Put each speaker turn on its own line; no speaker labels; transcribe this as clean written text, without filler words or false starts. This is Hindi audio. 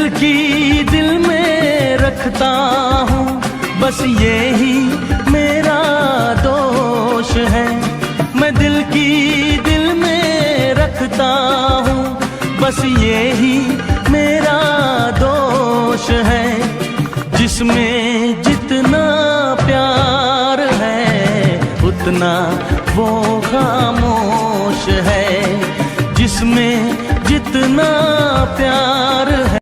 दिल की दिल में रखता हूँ, बस यही मेरा दोष है। मैं दिल की दिल में रखता हूँ, बस यही मेरा दोष है। जिसमें जितना प्यार है उतना वो खामोश है। जिसमें जितना प्यार है